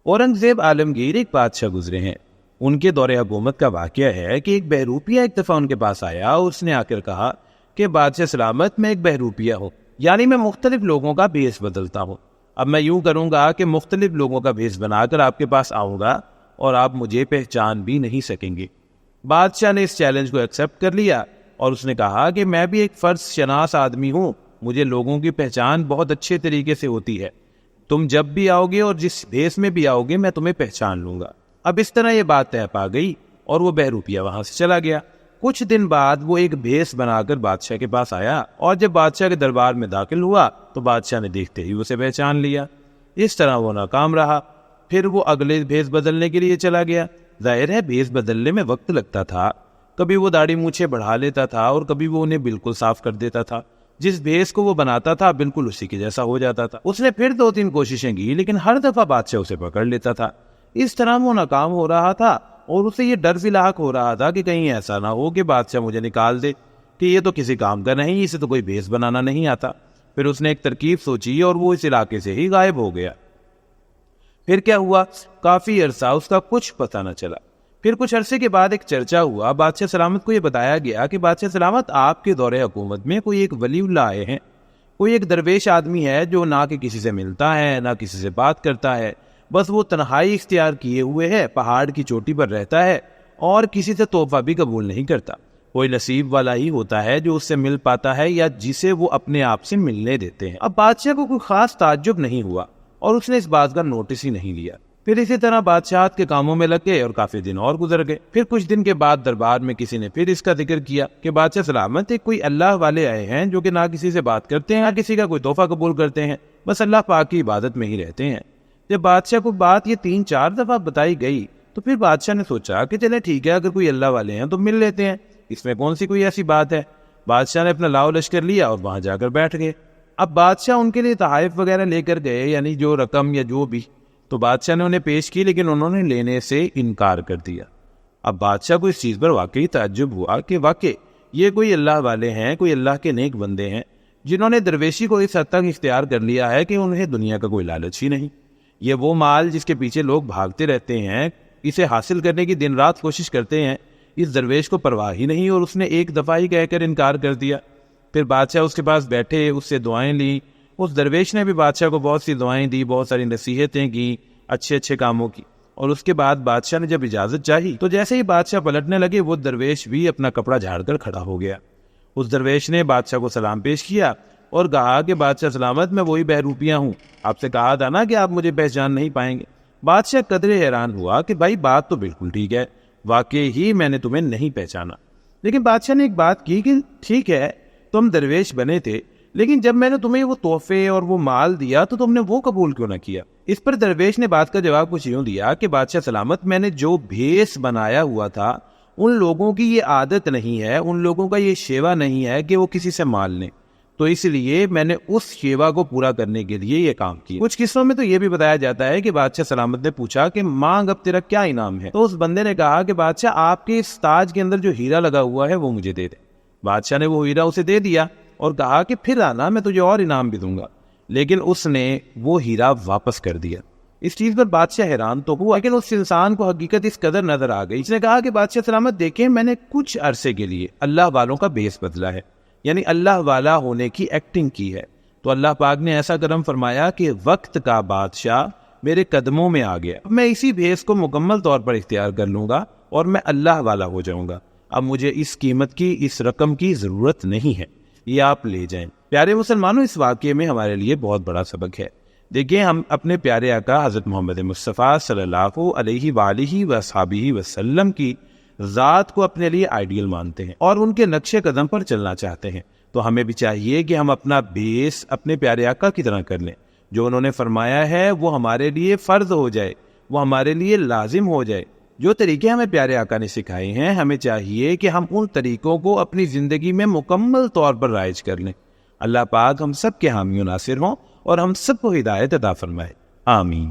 اورنگزیب عالمگیر ایک بادشاہ گزرے ہیں. ان کے دور حکومت کا واقعہ ہے کہ ایک بہروپیہ ایک دفعہ ان کے پاس آیا اور اس نے آ کر کہا کہ بادشاہ سلامت، میں ایک بہروپیہ ہوں، یعنی میں مختلف لوگوں کا بھیس بدلتا ہوں. اب میں یوں کروں گا کہ مختلف لوگوں کا بھیس بنا کر آپ کے پاس آؤں گا اور آپ مجھے پہچان بھی نہیں سکیں گے. بادشاہ نے اس چیلنج کو ایکسیپٹ کر لیا اور اس نے کہا کہ میں بھی ایک فرض شناس آدمی ہوں، مجھے لوگوں کی پہچان بہت اچھے طریقے سے ہوتی ہے. تم جب بھی آؤ گے اور جس بھیس میں بھی آؤ گے میں تمہیں پہچان لوں گا. اب اس طرح یہ بات طے پا گئی اور وہ بہروپیہ وہاں سے چلا گیا. کچھ دن بعد وہ ایک بھیس بنا کر بادشاہ کے پاس آیا اور جب بادشاہ کے دربار میں داخل ہوا تو بادشاہ نے دیکھتے ہی اسے پہچان لیا. اس طرح وہ ناکام رہا. پھر وہ اگلے بھیس بدلنے کے لیے چلا گیا. ظاہر ہے بھیس بدلنے میں وقت لگتا تھا. کبھی وہ داڑھی مونچھیں بڑھا لیتا تھا اور کبھی وہ انہیں بالکل صاف کر دیتا تھا. جس بھیس کو وہ بناتا تھا بالکل اسی کے جیسا ہو جاتا تھا. اس نے پھر 2-3 کوششیں کی لیکن ہر دفعہ بادشاہ اسے پکڑ لیتا تھا. اس طرح وہ ناکام ہو رہا تھا اور اسے یہ ڈر بھی لاحق ہو رہا تھا کہ کہیں ایسا نہ ہو کہ بادشاہ مجھے نکال دے کہ یہ تو کسی کام کا نہیں، اسے تو کوئی بھیس بنانا نہیں آتا. پھر اس نے ایک ترکیب سوچی اور وہ اس علاقے سے ہی غائب ہو گیا. پھر کیا ہوا؟ کافی عرصہ اس کا کچھ پتہ نہ چلا. پھر کچھ عرصے کے بعد ایک چرچا ہوا. بادشاہ سلامت کو یہ بتایا گیا کہ بادشاہ سلامت، آپ کے دور حکومت میں کوئی ایک ولی اللہ آئے ہیں، کوئی ایک درویش آدمی ہے جو نہ کہ کسی سے ملتا ہے نہ کسی سے بات کرتا ہے، بس وہ تنہائی اختیار کیے ہوئے ہے، پہاڑ کی چوٹی پر رہتا ہے اور کسی سے تحفہ بھی قبول نہیں کرتا. کوئی نصیب والا ہی ہوتا ہے جو اس سے مل پاتا ہے یا جسے وہ اپنے آپ سے ملنے دیتے ہیں. اب بادشاہ کو کوئی خاص تعجب نہیں ہوا اور اس نے اس بات کا نوٹس ہی نہیں لیا. پھر اسی طرح بادشاہت کے کاموں میں لگ گئے اور کافی دن اور گزر گئے. پھر کچھ دن کے بعد دربار میں کسی نے پھر اس کا ذکر کیا کہ بادشاہ سلامت، ایک کوئی اللہ والے آئے ہیں جو کہ نہ کسی سے بات کرتے ہیں نہ کسی کا کوئی تحفہ قبول کرتے ہیں، بس اللہ پاک کی عبادت میں ہی رہتے ہیں. جب بادشاہ کو بات یہ 3-4 دفعہ بتائی گئی تو پھر بادشاہ نے سوچا کہ چلے ٹھیک ہے، اگر کوئی اللہ والے ہیں تو مل لیتے ہیں، اس میں کون سی کوئی ایسی بات ہے. بادشاہ نے اپنا لاؤ لشکر لیا اور وہاں جا کر بیٹھ گئے. اب بادشاہ ان کے لیے تحائف وغیرہ لے کر گئے، یعنی جو رقم یا جو بھی، تو بادشاہ نے انہیں پیش کی لیکن انہوں نے لینے سے انکار کر دیا. اب بادشاہ کو اس چیز پر واقعی تعجب ہوا کہ واقعی یہ کوئی اللہ والے ہیں، کوئی اللہ کے نیک بندے ہیں جنہوں نے درویشی کو اس حد تک اختیار کر لیا ہے کہ انہیں دنیا کا کوئی لالچ ہی نہیں. یہ وہ مال جس کے پیچھے لوگ بھاگتے رہتے ہیں، اسے حاصل کرنے کی دن رات کوشش کرتے ہیں، اس درویش کو پرواہ ہی نہیں اور اس نے ایک دفعہ ہی کہہ کر انکار کر دیا. پھر بادشاہ اس کے پاس بیٹھے، اس سے دعائیں لیں. اس درویش نے بھی بادشاہ کو بہت سی دعائیں دی، بہت ساری نصیحتیں کی اچھے کاموں کی. اور اس کے بعد بادشاہ نے جب اجازت چاہی تو جیسے ہی بادشاہ پلٹنے لگے وہ درویش بھی اپنا کپڑا جھاڑ کر کھڑا ہو گیا. اس درویش نے بادشاہ کو سلام پیش کیا اور کہا کہ بادشاہ سلامت، میں وہی بہروپیہ ہوں، آپ سے کہا تھا نا کہ آپ مجھے پہچان نہیں پائیں گے. بادشاہ قدرے حیران ہوا کہ بھائی بات تو بالکل ٹھیک ہے، واقعی ہی میں نے تمہیں نہیں پہچانا. لیکن بادشاہ نے ایک بات کی کہ ٹھیک ہے تم درویش بنے تھے، لیکن جب میں نے تمہیں وہ تحفے اور وہ مال دیا تو تم نے وہ قبول کیوں نہ کیا؟ اس پر درویش نے بات کا جواب کچھ یوں دیا کہ بادشاہ سلامت، میں نے جو بھیس بنایا ہوا تھا ان لوگوں کی یہ عادت نہیں ہے، ان لوگوں کا یہ شیوا نہیں ہے کہ وہ کسی سے مال لیں، تو اس لیے میں نے اس شیوا کو پورا کرنے کے لیے یہ کام کیا. کچھ قصوں میں تو یہ بھی بتایا جاتا ہے کہ بادشاہ سلامت نے پوچھا کہ مانگ، اب تیرا کیا انعام ہے؟ تو اس بندے نے کہا کہ بادشاہ آپ کے اس تاج کے اندر جو ہیرا لگا ہوا ہے وہ مجھے دے دے. بادشاہ نے وہ ہیرا اسے دے دیا اور کہا کہ پھر آنا، میں تجھے اور انعام بھی دوں گا. لیکن اس نے وہ ہیرا واپس کر دیا. اس چیز پر بادشاہ حیران تو ہوا، لیکن اس انسان کو حقیقت اس قدر نظر آ گئی. اس نے کہا کہ بادشاہ سلامت دیکھیں، میں نے کچھ عرصے کے لیے اللہ والوں کا بھیس بدلا ہے، یعنی اللہ والا ہونے کی ایکٹنگ کی ہے، تو اللہ پاک نے ایسا کرم فرمایا کہ وقت کا بادشاہ میرے قدموں میں آ گیا. اب میں اسی بھیس کو مکمل طور پر اختیار کر لوں گا اور میں اللہ والا ہو جاؤں گا. اب مجھے اس قیمت کی، اس رقم کی ضرورت نہیں ہے، یہ آپ لے جائیں. پیارے مسلمانوں، اس واقعے میں ہمارے لیے بہت بڑا سبق ہے. دیکھیں، ہم اپنے پیارے آقا حضرت محمد مصطفیٰ صلی اللہ علیہ وآلہ وصحبہ وسلم کی ذات کو اپنے لیے آئیڈیل مانتے ہیں اور ان کے نقش قدم پر چلنا چاہتے ہیں، تو ہمیں بھی چاہیے کہ ہم اپنا بیس اپنے پیارے آقا کی طرح کر لیں. جو انہوں نے فرمایا ہے وہ ہمارے لیے فرض ہو جائے، وہ ہمارے لیے لازم ہو جائے. جو طریقے ہمیں پیارے آقا نے سکھائے ہیں، ہمیں چاہیے کہ ہم ان طریقوں کو اپنی زندگی میں مکمل طور پر رائج کر لیں. اللہ پاک ہم سب کے حامی و ناصر ہوں اور ہم سب کو ہدایت عطا فرمائے. آمین.